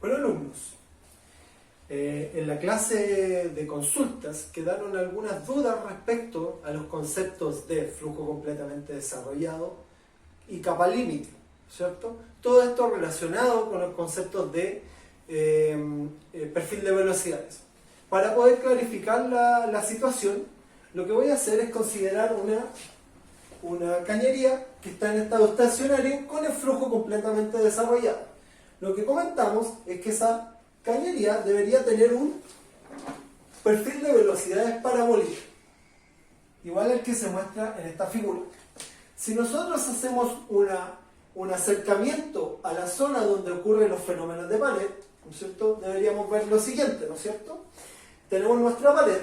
Bueno, alumnos, en la clase de consultas quedaron algunas dudas respecto a los conceptos de flujo completamente desarrollado y capa límite, ¿cierto? Todo esto relacionado con los conceptos de perfil de velocidades. Para poder clarificar la situación, lo que voy a hacer es considerar una cañería que está en estado estacionario con el flujo completamente desarrollado. Lo que comentamos es que esa cañería debería tener un perfil de velocidades parabólico, igual al que se muestra en esta figura. Si nosotros hacemos un acercamiento a la zona donde ocurren los fenómenos de pared, ¿no es cierto?, deberíamos ver lo siguiente, ¿no es cierto? Tenemos nuestra pared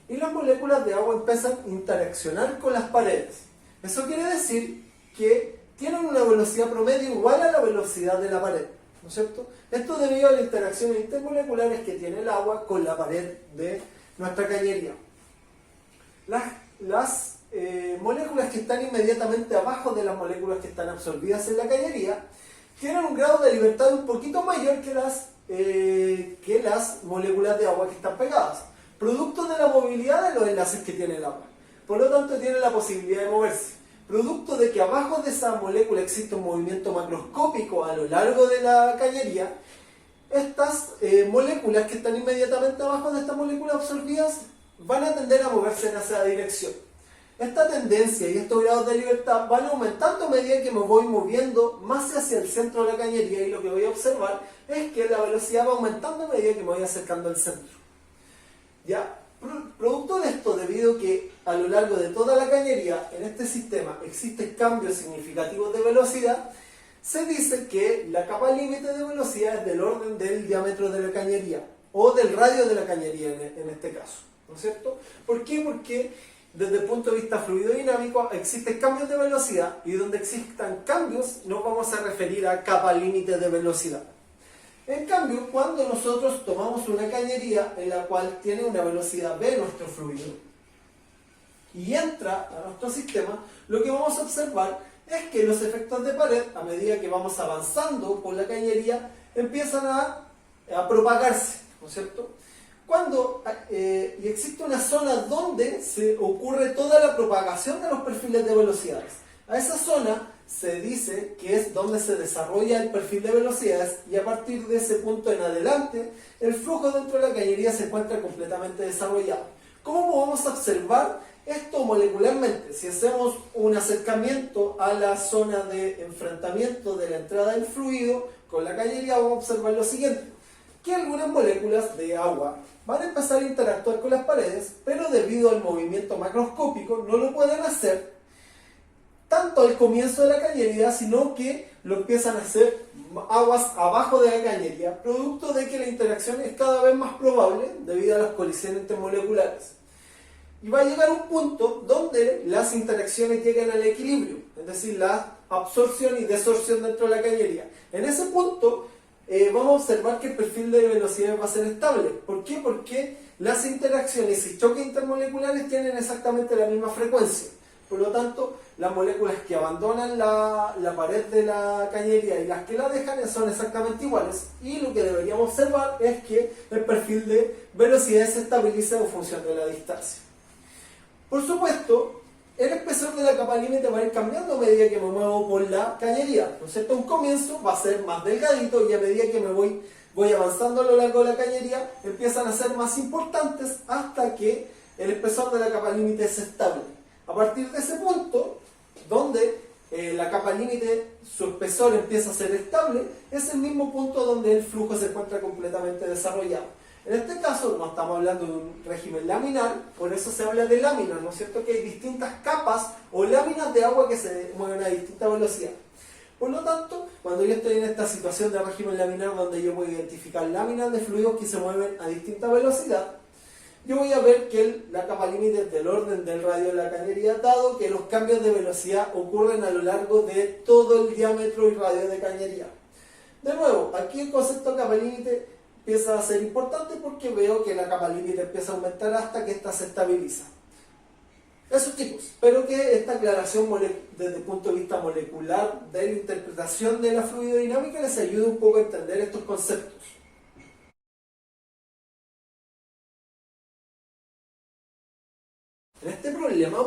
y las moléculas de agua empiezan a interaccionar con las paredes. Eso quiere decir que tienen una velocidad promedio igual a la velocidad de la pared, ¿no es cierto? Esto debido a las interacciones intermoleculares que tiene el agua con la pared de nuestra cañería. Las moléculas que están inmediatamente abajo de las moléculas que están absorbidas en la cañería tienen un grado de libertad un poquito mayor que las moléculas de agua que están pegadas, producto de la movilidad de los enlaces que tiene el agua. Por lo tanto, tiene la posibilidad de moverse. Producto de que abajo de esa molécula existe un movimiento macroscópico a lo largo de la cañería, estas moléculas que están inmediatamente abajo de estas moléculas absorbidas van a tender a moverse en esa dirección. Esta tendencia y estos grados de libertad van aumentando a medida que me voy moviendo más hacia el centro de la cañería, y lo que voy a observar es que la velocidad va aumentando a medida que me voy acercando al centro. ¿Ya? Producto de esto, debido a que a lo largo de toda la cañería en este sistema existen cambios significativos de velocidad, se dice que la capa límite de velocidad es del orden del diámetro de la cañería o del radio de la cañería en este caso, ¿no es cierto? ¿Por qué? Porque desde el punto de vista fluidodinámico existen cambios de velocidad, y donde existan cambios nos vamos a referir a capa límite de velocidad. En cambio, cuando nosotros tomamos una cañería en la cual tiene una velocidad v nuestro fluido y entra a nuestro sistema, lo que vamos a observar es que los efectos de pared, a medida que vamos avanzando por la cañería, empiezan a propagarse, ¿no es cierto? Y existe una zona donde se ocurre toda la propagación de los perfiles de velocidades. A esa zona se dice que es donde se desarrolla el perfil de velocidades, y a partir de ese punto en adelante el flujo dentro de la cañería se encuentra completamente desarrollado. ¿Cómo podemos observar esto molecularmente? Si hacemos un acercamiento a la zona de enfrentamiento de la entrada del fluido con la cañería, vamos a observar lo siguiente: que algunas moléculas de agua van a empezar a interactuar con las paredes, pero debido al movimiento macroscópico no lo pueden hacer tanto al comienzo de la cañería, sino que lo empiezan a hacer aguas abajo de la cañería, producto de que la interacción es cada vez más probable debido a las colisiones intermoleculares. Y va a llegar un punto donde las interacciones lleguen al equilibrio, es decir, la absorción y desorción dentro de la cañería. En ese punto vamos a observar que el perfil de velocidad va a ser estable. ¿Por qué? Porque las interacciones y choques intermoleculares tienen exactamente la misma frecuencia. Por lo tanto, las moléculas que abandonan la pared de la cañería y las que la dejan son exactamente iguales, y lo que deberíamos observar es que el perfil de velocidad se estabiliza en función de la distancia. Por supuesto, el espesor de la capa límite va a ir cambiando a medida que me muevo por la cañería, ¿no es cierto? Un comienzo va a ser más delgadito, y a medida que me voy avanzando a lo largo de la cañería empiezan a ser más importantes hasta que el espesor de la capa límite es estable. A partir de ese punto, donde la capa límite, su espesor empieza a ser estable, es el mismo punto donde el flujo se encuentra completamente desarrollado. En este caso no estamos hablando de un régimen laminar, por eso se habla de láminas, ¿no es cierto? Que hay distintas capas o láminas de agua que se mueven a distinta velocidad. Por lo tanto, cuando yo estoy en esta situación de régimen laminar, donde yo voy a identificar láminas de fluidos que se mueven a distinta velocidad, yo voy a ver que la capa límite es del orden del radio de la cañería, dado que los cambios de velocidad ocurren a lo largo de todo el diámetro y radio de cañería. De nuevo, aquí el concepto de capa límite empieza a ser importante, porque veo que la capa límite empieza a aumentar hasta que ésta se estabiliza. Eso, chicos, espero que esta aclaración desde el punto de vista molecular de la interpretación de la fluidodinámica les ayude un poco a entender estos conceptos. problema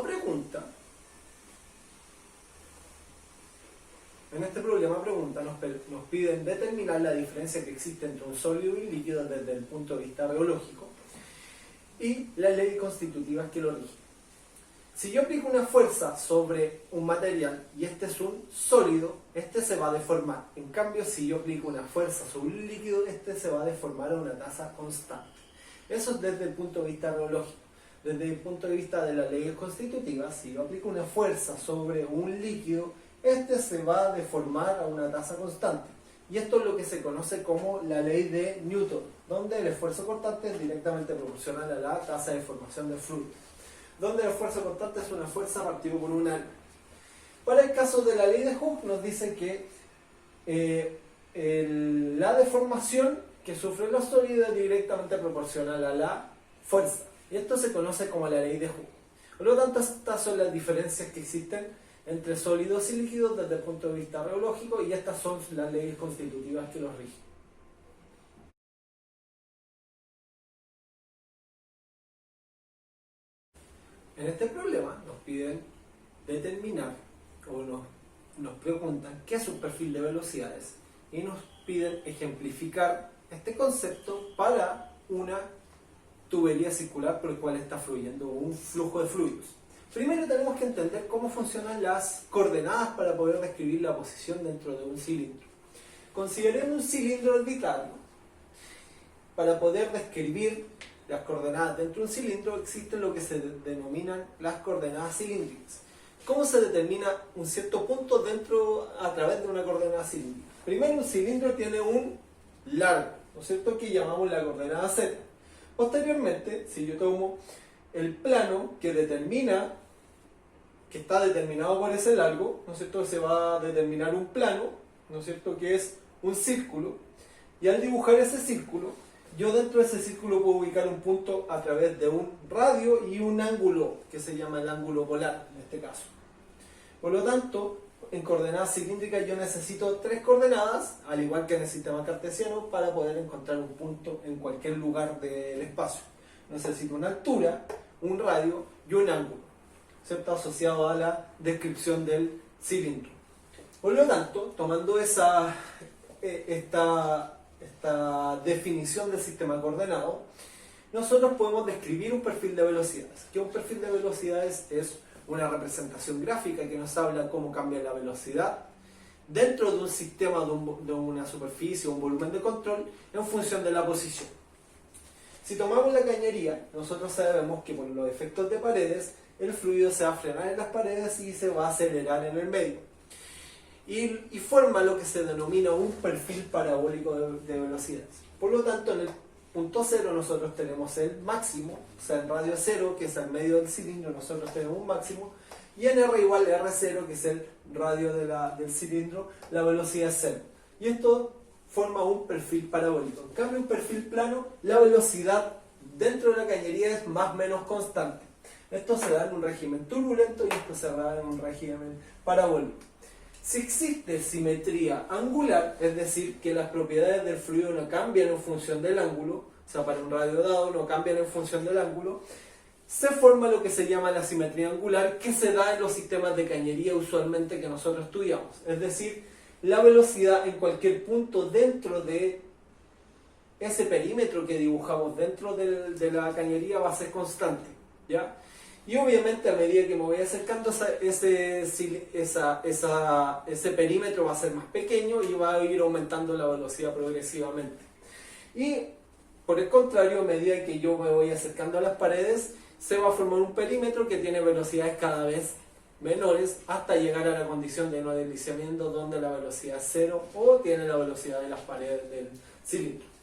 o pregunta, nos piden determinar la diferencia que existe entre un sólido y un líquido desde el punto de vista reológico y las leyes constitutivas que lo rigen. Si yo aplico una fuerza sobre un material y este es un sólido, este se va a deformar. En cambio, si yo aplico una fuerza sobre un líquido, este se va a deformar a una tasa constante. Eso es desde el punto de vista reológico. Desde el punto de vista de las leyes constitutivas, si yo aplico una fuerza sobre un líquido, este se va a deformar a una tasa constante. Y esto es lo que se conoce como la ley de Newton, donde el esfuerzo cortante es directamente proporcional a la tasa de formación del fluido. Donde el esfuerzo constante es una fuerza partido por un área. Para el caso de la ley de Hooke nos dice que la deformación que sufre los sólidos es directamente proporcional a la fuerza. Y esto se conoce como la ley de Hooke. Por lo tanto, estas son las diferencias que existen entre sólidos y líquidos desde el punto de vista reológico, y estas son las leyes constitutivas que los rigen. En este problema nos piden determinar o nos preguntan qué es un perfil de velocidades y nos piden ejemplificar este concepto para una tubería circular por el cual está fluyendo un flujo de fluidos. Primero tenemos que entender cómo funcionan las coordenadas para poder describir la posición dentro de un cilindro. Consideremos un cilindro arbitrario. Para poder describir las coordenadas dentro de un cilindro existen lo que se denominan las coordenadas cilíndricas. ¿Cómo se determina un cierto punto dentro a través de una coordenada cilíndrica? Primero, un cilindro tiene un largo, ¿no es cierto?, que llamamos la coordenada Z. Posteriormente, si yo tomo el plano que está determinado por ese largo, ¿no es cierto?, se va a determinar un plano, ¿no es cierto?, que es un círculo, y al dibujar ese círculo, yo dentro de ese círculo puedo ubicar un punto a través de un radio y un ángulo, que se llama el ángulo polar, en este caso. Por lo tanto, en coordenadas cilíndricas yo necesito 3 coordenadas, al igual que en el sistema cartesiano, para poder encontrar un punto en cualquier lugar del espacio. Necesito una altura, un radio y un ángulo, ¿cierto?, asociado a la descripción del cilindro. Por lo tanto, tomando esta definición del sistema coordenado, nosotros podemos describir un perfil de velocidades. Que un perfil de velocidades es una representación gráfica que nos habla cómo cambia la velocidad dentro de un sistema, de una superficie o un volumen de control en función de la posición. Si tomamos la cañería, nosotros sabemos que por los efectos de paredes, el fluido se va a frenar en las paredes y se va a acelerar en el medio. Y forma lo que se denomina un perfil parabólico de velocidades. Por lo tanto, en el punto cero nosotros tenemos el máximo, o sea, en radio cero, que es el medio del cilindro, nosotros tenemos un máximo, y en R igual a R0, que es el radio del cilindro, la velocidad es cero. Y esto forma un perfil parabólico. En cambio, un perfil plano, la velocidad dentro de la cañería es más o menos constante. Esto se da en un régimen turbulento y esto se da en un régimen parabólico. Si existe simetría angular, es decir, que las propiedades del fluido no cambian en función del ángulo, o sea, para un radio dado no cambian en función del ángulo, se forma lo que se llama la simetría angular, que se da en los sistemas de cañería usualmente que nosotros estudiamos. Es decir, la velocidad en cualquier punto dentro de ese perímetro que dibujamos dentro de la cañería va a ser constante, ¿ya? Y obviamente a medida que me voy acercando ese perímetro va a ser más pequeño y va a ir aumentando la velocidad progresivamente. Y por el contrario, a medida que yo me voy acercando a las paredes, se va a formar un perímetro que tiene velocidades cada vez menores hasta llegar a la condición de no deslizamiento, donde la velocidad es cero o tiene la velocidad de las paredes del cilindro.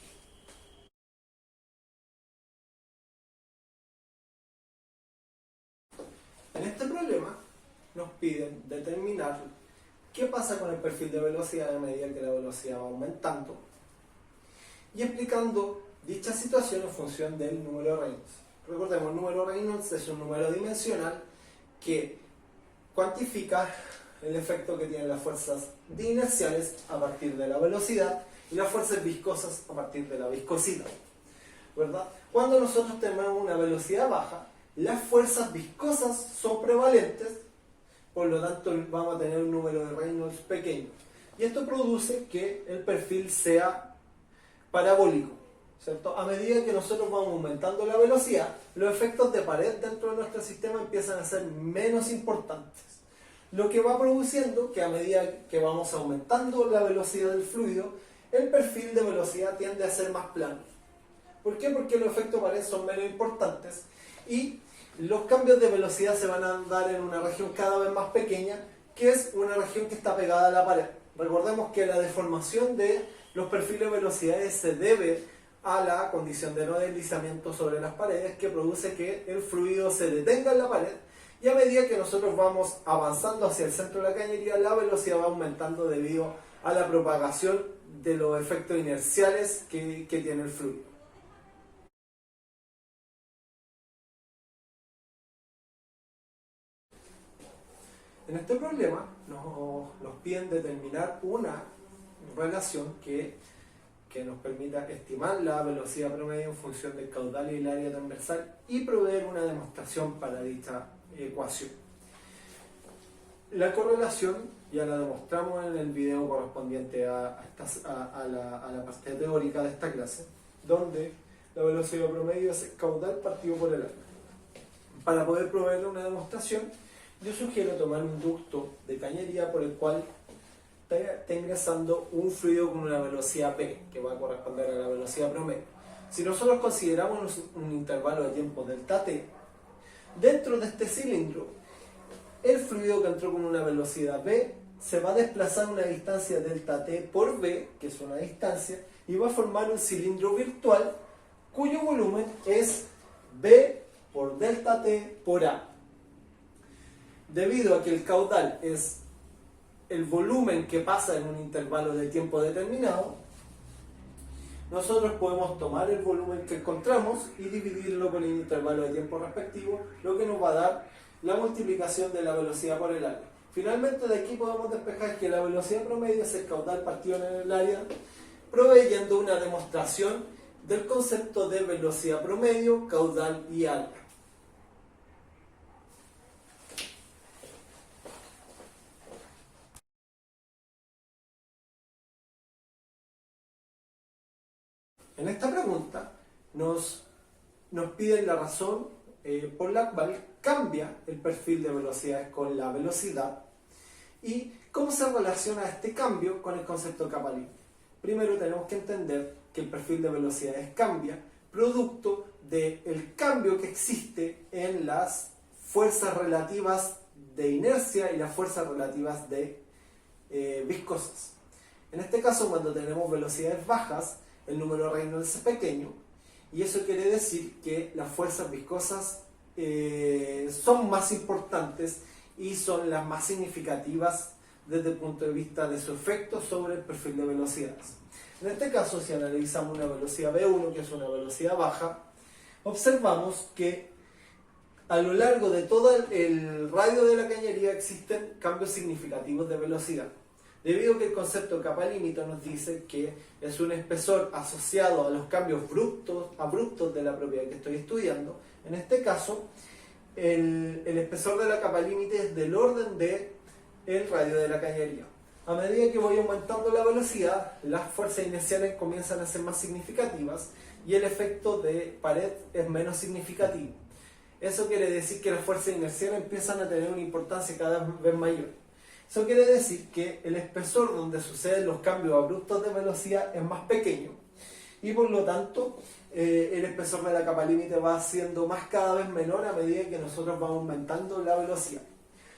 En este problema nos piden determinar qué pasa con el perfil de velocidad a medida que la velocidad va aumentando y explicando dicha situación en función del número de Reynolds. Recordemos, el número de Reynolds es un número dimensional que cuantifica el efecto que tienen las fuerzas inerciales a partir de la velocidad y las fuerzas viscosas a partir de la viscosidad, ¿verdad? Cuando nosotros tenemos una velocidad baja, las fuerzas viscosas son prevalentes, por lo tanto vamos a tener un número de Reynolds pequeño. Y esto produce que el perfil sea parabólico, ¿cierto? A medida que nosotros vamos aumentando la velocidad, los efectos de pared dentro de nuestro sistema empiezan a ser menos importantes. Lo que va produciendo que a medida que vamos aumentando la velocidad del fluido, el perfil de velocidad tiende a ser más plano. ¿Por qué? Porque los efectos de pared son menos importantes y los cambios de velocidad se van a dar en una región cada vez más pequeña, que es una región que está pegada a la pared. Recordemos que la deformación de los perfiles de velocidades se debe a la condición de no deslizamiento sobre las paredes, que produce que el fluido se detenga en la pared, y a medida que nosotros vamos avanzando hacia el centro de la cañería, la velocidad va aumentando debido a la propagación de los efectos inerciales que tiene el fluido. En este problema nos piden determinar una relación que nos permita estimar la velocidad promedio en función del caudal y el área transversal y proveer una demostración para dicha ecuación. La correlación ya la demostramos en el video correspondiente a la parte teórica de esta clase, donde la velocidad promedio es el caudal partido por el área. Para poder proveer una demostración, yo sugiero tomar un ducto de cañería por el cual está ingresando un fluido con una velocidad P, que va a corresponder a la velocidad promedio. Si nosotros consideramos un intervalo de tiempo delta T, dentro de este cilindro, el fluido que entró con una velocidad V se va a desplazar una distancia delta T por V, que es una distancia, y va a formar un cilindro virtual cuyo volumen es V por delta T por A. Debido a que el caudal es el volumen que pasa en un intervalo de tiempo determinado, nosotros podemos tomar el volumen que encontramos y dividirlo por el intervalo de tiempo respectivo, lo que nos va a dar la multiplicación de la velocidad por el área. Finalmente, de aquí podemos despejar que la velocidad promedio es el caudal partido en el área, proveyendo una demostración del concepto de velocidad promedio, caudal y área. En esta pregunta nos piden la razón por la cual cambia el perfil de velocidades con la velocidad y cómo se relaciona este cambio con el concepto de capa límite. Primero tenemos que entender que el perfil de velocidades cambia producto del cambio que existe en las fuerzas relativas de inercia y las fuerzas relativas de viscosas. En este caso, cuando tenemos velocidades bajas, el número de Reynolds es pequeño, y eso quiere decir que las fuerzas viscosas son más importantes y son las más significativas desde el punto de vista de su efecto sobre el perfil de velocidades. En este caso, si analizamos una velocidad V1, que es una velocidad baja, observamos que a lo largo de todo el radio de la cañería existen cambios significativos de velocidad. Debido a que el concepto de capa límite nos dice que es un espesor asociado a los cambios abruptos de la propiedad que estoy estudiando, en este caso el espesor de la capa límite es del orden del radio de la cañería. A medida que voy aumentando la velocidad, las fuerzas inerciales comienzan a ser más significativas y el efecto de pared es menos significativo. Eso quiere decir que las fuerzas inerciales empiezan a tener una importancia cada vez mayor. Eso quiere decir que el espesor donde suceden los cambios abruptos de velocidad es más pequeño y por lo tanto el espesor de la capa límite va siendo cada vez menor a medida que nosotros vamos aumentando la velocidad,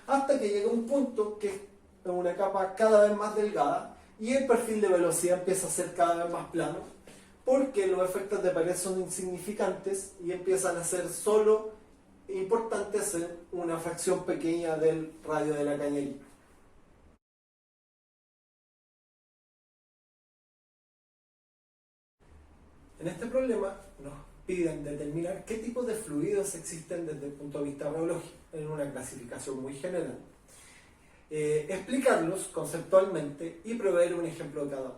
hasta que llega un punto que es una capa cada vez más delgada y el perfil de velocidad empieza a ser cada vez más plano porque los efectos de pared son insignificantes y empiezan a ser solo importantes en una fracción pequeña del radio de la cañería. En este problema nos piden determinar qué tipos de fluidos existen desde el punto de vista reológico, en una clasificación muy general, explicarlos conceptualmente y proveer un ejemplo de cada uno.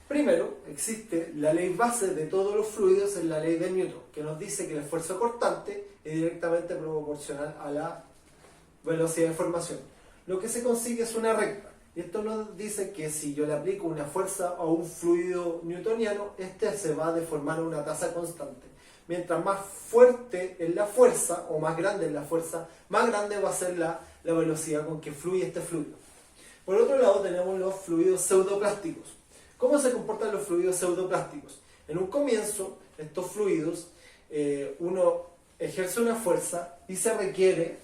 Primero, existe la ley base de todos los fluidos, es la ley de Newton, que nos dice que el esfuerzo cortante es directamente proporcional a la velocidad de formación. Lo que se consigue es una recta. Y esto nos dice que si yo le aplico una fuerza a un fluido newtoniano, este se va a deformar a una tasa constante. Mientras más fuerte es la fuerza, o más grande es la fuerza, más grande va a ser la velocidad con que fluye este fluido. Por otro lado tenemos los fluidos pseudoplásticos. ¿Cómo se comportan los fluidos pseudoplásticos? En un comienzo, estos fluidos, uno ejerce una fuerza y se requiere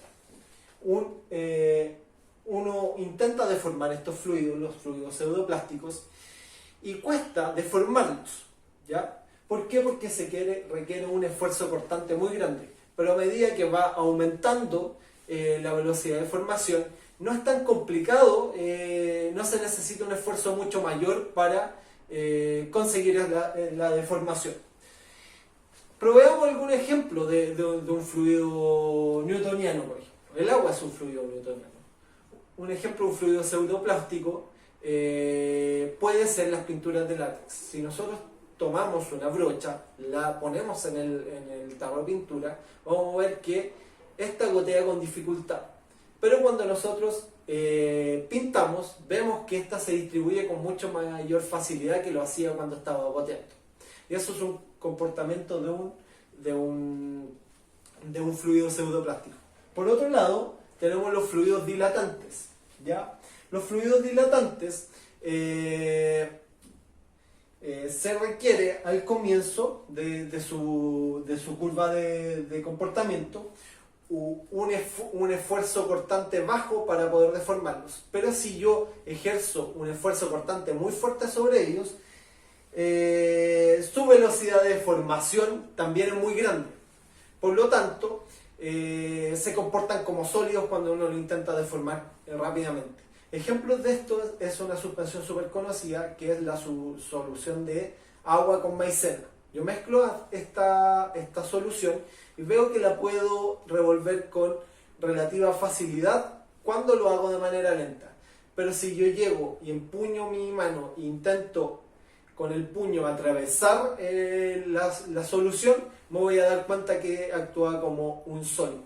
uno intenta deformar estos fluidos, los fluidos pseudoplásticos, y cuesta deformarlos, ¿ya? ¿Por qué? Porque requiere un esfuerzo cortante muy grande, pero a medida que va aumentando la velocidad de formación, no es tan complicado, no se necesita un esfuerzo mucho mayor para conseguir la deformación. Proveamos algún ejemplo de un fluido newtoniano, por ejemplo. El agua es un fluido newtoniano. Un ejemplo de un fluido pseudoplástico puede ser las pinturas de látex. Si nosotros tomamos una brocha, la ponemos en el tarro de pintura, vamos a ver que esta gotea con dificultad. Pero cuando nosotros pintamos, vemos que esta se distribuye con mucho mayor facilidad que lo hacía cuando estaba goteando. Y eso es un comportamiento de un fluido pseudoplástico. Por otro lado, tenemos los fluidos dilatantes, ¿ya? Los fluidos dilatantes se requiere al comienzo de su curva de comportamiento un esfuerzo cortante bajo para poder deformarlos. Pero si yo ejerzo un esfuerzo cortante muy fuerte sobre ellos, su velocidad de deformación también es muy grande. Por lo tanto, se comportan como sólidos cuando uno lo intenta deformar rápidamente. Ejemplos de esto es una suspensión súper conocida, que es la solución de agua con maicena. Yo mezclo esta solución y veo que la puedo revolver con relativa facilidad cuando lo hago de manera lenta. Pero si yo llego y empuño mi mano e intento con el puño atravesar la solución, me voy a dar cuenta que actúa como un sólido.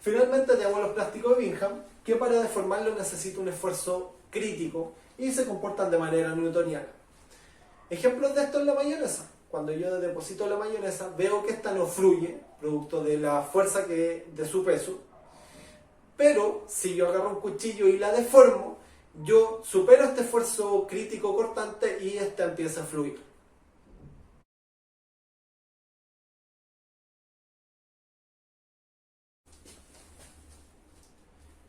Finalmente tenemos los plásticos de Bingham, que para deformarlos necesita un esfuerzo crítico y se comportan de manera newtoniana. Ejemplos de esto es la mayonesa. Cuando yo deposito la mayonesa, veo que esta no fluye, producto de la fuerza de su peso, pero si yo agarro un cuchillo y la deformo, yo supero este esfuerzo crítico cortante y esta empieza a fluir.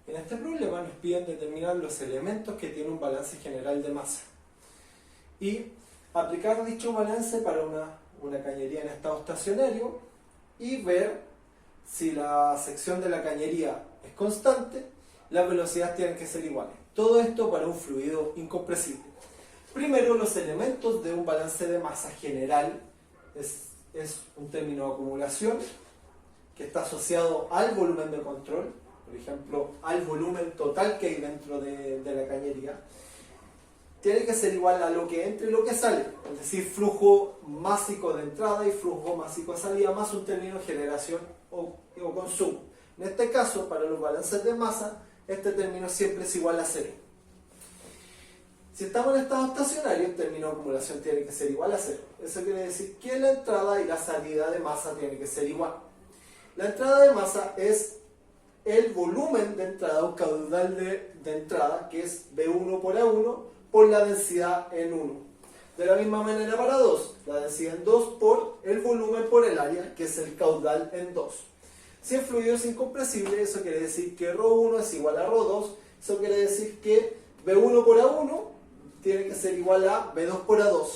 En este problema nos piden determinar los elementos que tienen un balance general de masa y aplicar dicho balance para una cañería en estado estacionario y ver si la sección de la cañería es constante, las velocidades tienen que ser iguales. Todo esto para un fluido incompresible. Primero, los elementos de un balance de masa general es un término de acumulación que está asociado al volumen de control, por ejemplo, al volumen total que hay dentro de la cañería. Tiene que ser igual a lo que entra y lo que sale, es decir, flujo másico de entrada y flujo másico de salida, más un término de generación o consumo. En este caso, para los balances de masa, este término siempre es igual a cero. Si estamos en estado estacionario, el término de acumulación tiene que ser igual a cero. Eso quiere decir que la entrada y la salida de masa tienen que ser igual. La entrada de masa es el volumen de entrada o caudal de entrada, que es V1 por A1 por la densidad en 1. De la misma manera para 2, la densidad en 2 por el volumen por el área, que es el caudal en 2. Si el fluido es incompresible, eso quiere decir que ρ1 es igual a ρ2, eso quiere decir que V1 por A1 tiene que ser igual a V2 por A2.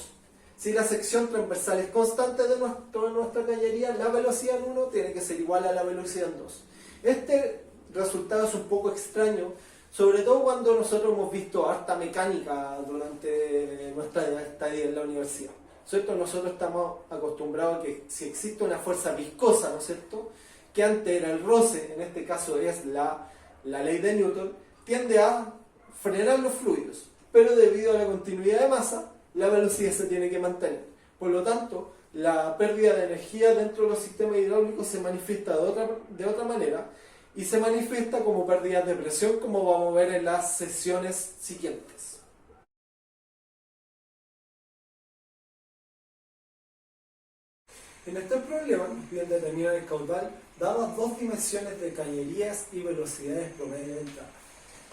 Si la sección transversal es constante de nuestra cañería, la velocidad en 1 tiene que ser igual a la velocidad en 2. Este resultado es un poco extraño, sobre todo cuando nosotros hemos visto harta mecánica durante nuestra estadía en la universidad. ¿Cierto? Nosotros estamos acostumbrados a que si existe una fuerza viscosa, ¿no es cierto?, que antes era el roce, en este caso es la ley de Newton, tiende a frenar los fluidos. Pero debido a la continuidad de masa, la velocidad se tiene que mantener. Por lo tanto, la pérdida de energía dentro de los sistemas hidráulicos se manifiesta de otra manera y se manifiesta como pérdidas de presión, como vamos a ver en las sesiones siguientes. En este problema nos piden determinar el caudal dadas dos dimensiones de cañerías y velocidades promedio de entrada.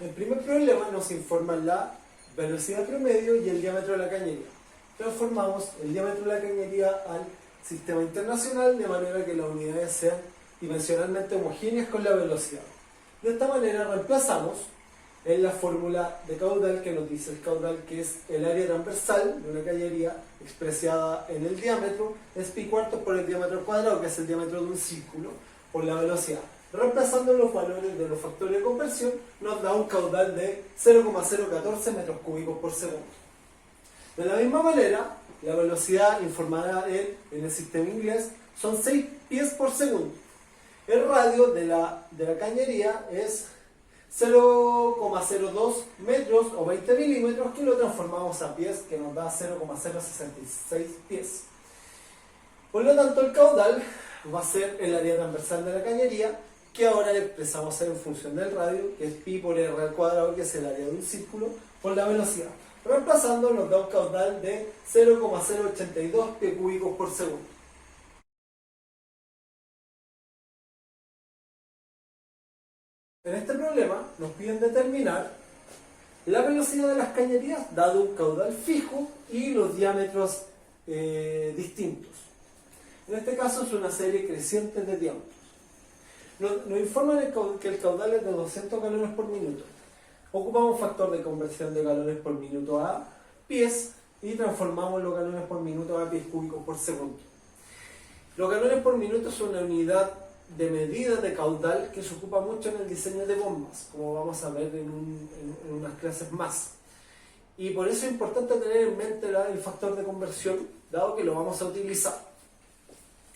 En el primer problema nos informan la velocidad promedio y el diámetro de la cañería. Transformamos el diámetro de la cañería al sistema internacional de manera que las unidades sean dimensionalmente homogéneas con la velocidad. De esta manera reemplazamos en la fórmula de caudal que nos dice el caudal, que es el área transversal de una cañería expresada en el diámetro, es pi cuartos por el diámetro cuadrado, que es el diámetro de un círculo, por la velocidad. Reemplazando los valores de los factores de conversión nos da un caudal de 0,014 metros cúbicos por segundo. De la misma manera, la velocidad informada en el sistema inglés son 6 pies por segundo. El radio de la cañería es 0,02 metros o 20 milímetros, que lo transformamos a pies, que nos da 0,066 pies. Por lo tanto, el caudal va a ser el área transversal de la cañería, que ahora expresamos en función del radio, que es pi por r al cuadrado, que es el área de un círculo, por la velocidad. Reemplazando nos da un caudal de 0,082 pies cúbicos por segundo. En este problema nos piden determinar la velocidad de las cañerías dado un caudal fijo y los diámetros distintos. En este caso es una serie creciente de diámetros. Nos informan que el caudal es de 200 galones por minuto. Ocupamos un factor de conversión de galones por minuto a pies y transformamos los galones por minuto a pies cúbicos por segundo. Los galones por minuto son una unidad de medida de caudal que se ocupa mucho en el diseño de bombas, como vamos a ver en unas clases más. Y por eso es importante tener en mente el factor de conversión, dado que lo vamos a utilizar.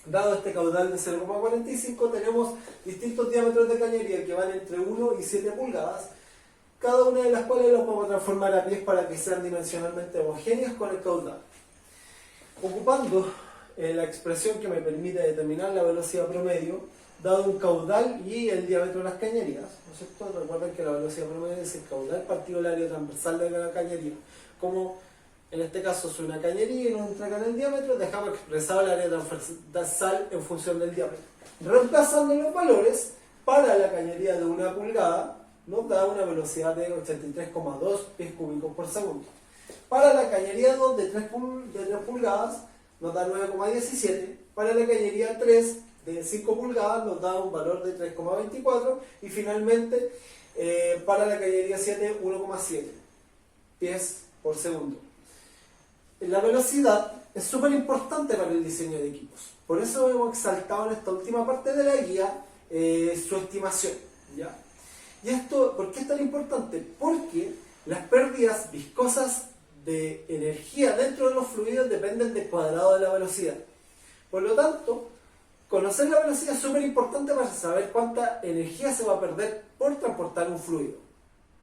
Dado este caudal de 0,45, tenemos distintos diámetros de cañería que van entre 1 y 7 pulgadas, cada una de las cuales los vamos a transformar a pies para que sean dimensionalmente homogéneas con el caudal. Ocupando la expresión que me permite determinar la velocidad promedio, dado un caudal y el diámetro de las cañerías, ¿no es cierto? Recuerden que la velocidad promedio es el caudal partido del área transversal de la cañería. Como en este caso es una cañería y nos entregan el diámetro, dejamos expresado el área transversal en función del diámetro. Reemplazando los valores, para la cañería de 1 pulgada nos da una velocidad de 83,2 pies cúbicos por segundo. Para la cañería 2 de 3 pulgadas nos da 9,17. Para la cañería 3 de 5 pulgadas nos da un valor de 3,24. Y finalmente, para la cañería 7, 1,7 pies por segundo. La velocidad es súper importante para el diseño de equipos. Por eso hemos exaltado en esta última parte de la guía su estimación, ¿ya? ¿Y esto por qué es tan importante? Porque las pérdidas viscosas de energía dentro de los fluidos dependen del cuadrado de la velocidad. Por lo tanto, conocer la velocidad es súper importante para saber cuánta energía se va a perder por transportar un fluido.